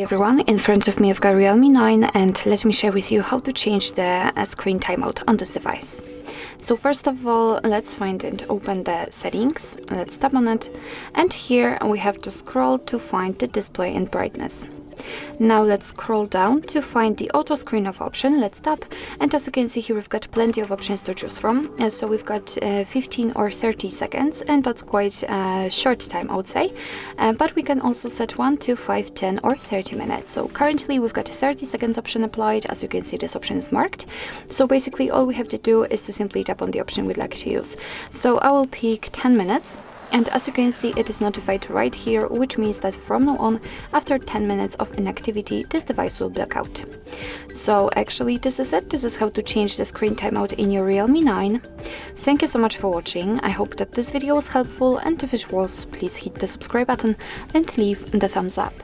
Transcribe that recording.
everyone, in front of me I've got Realme 9 and let me share with you how to change the screen timeout on this device. So first of all, let's find and open the settings, let's tap on it, and here we have to scroll to find the display and brightness. Now let's scroll down to find the auto screen off option. Let's tap, and as you can see here we've got plenty of options to choose from. So we've got 15 or 30 seconds, and that's quite a short time I would say, but we can also set 1 to 5, 10 or 30 minutes. So currently we've got a 30 seconds option applied. As you can see, this option is marked, so basically all we have to do is to simply tap on the option we'd like to use. So I will pick 10 minutes. And as you can see, it is notified right here, which means that from now on, after 10 minutes of inactivity, this device will black out. So actually, this is it. This is how to change the screen timeout in your Realme 9. Thank you so much for watching. I hope that this video was helpful, and if it was, please hit the subscribe button and leave the thumbs up.